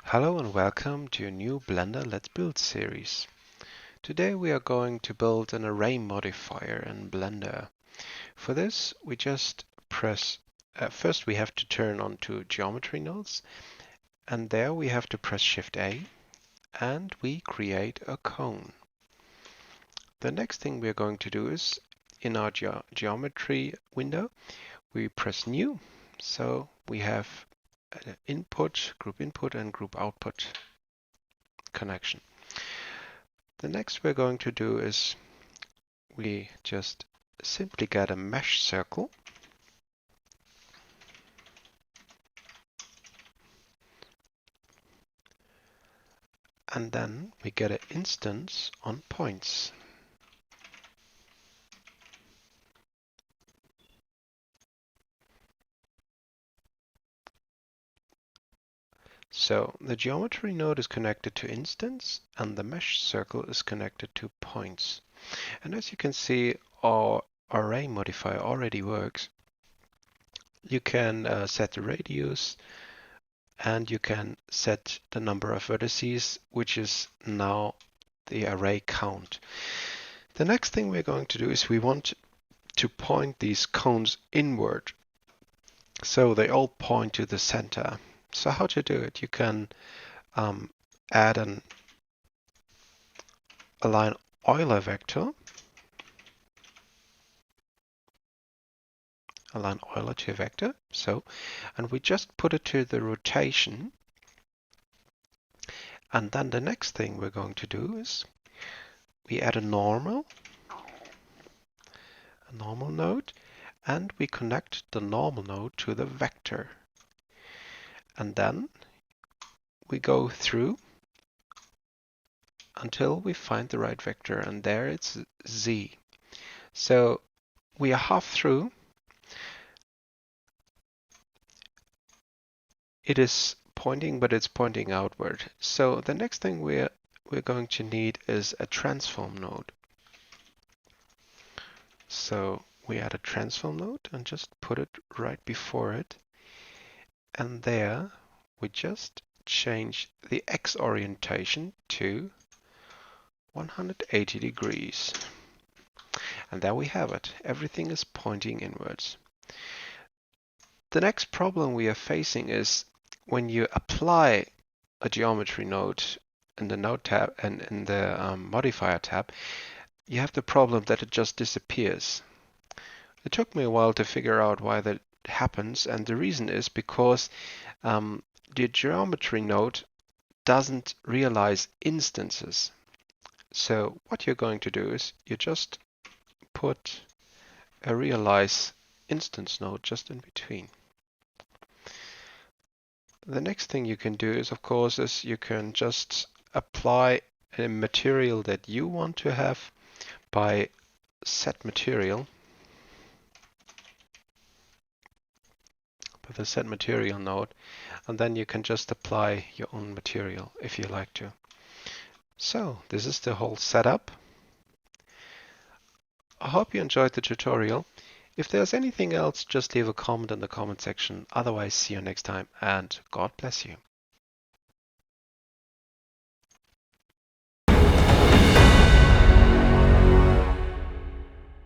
Hello and welcome to a new Blender Let's Build series. Today we are going to build an array modifier in Blender. For this we just press, first we have to turn on to geometry nodes, and there we have to press Shift A and we create a cone. The next thing we are going to do is in our geometry window we press New, so we have input, group input and group output connection. The next we're going to do is we just simply get a mesh circle and then we get an instance on points. So the geometry node is connected to instance and the mesh circle is connected to points. And as you can see, our array modifier already works. You can set the radius and you can set the number of vertices, which is now the array count. The next thing we're going to do is we want to point these cones inward, so they all point to the center. So how to do it? You can add an align Euler vector, align Euler to a vector, so, and we just put it to the rotation. And then the next thing we're going to do is we add a normal node, and we connect the normal node to the vector. And then we go through until we find the right vector, and there it's z. So we are half through. It is pointing, but it's pointing outward. So the next thing we're going to need is a transform node. So we add a transform node and just put it right before it. And there we just change the X orientation to 180 degrees. And there we have it. Everything is pointing inwards. The next problem we are facing is when you apply a geometry node in the node tab and in the modifier tab, you have the problem that it just disappears. It took me a while to figure out why that happens, and the reason is because the geometry node doesn't realize instances. So what you're going to do is you just put a realize instance node just in between. The next thing you can do is, of course, you can just apply a material that you want to have by set material. With the set material node, and then you can just apply your own material if you like to. So this is the whole setup. I hope you enjoyed the tutorial. If there's anything else, just leave a comment in the comment section. Otherwise, see you next time, and God bless you.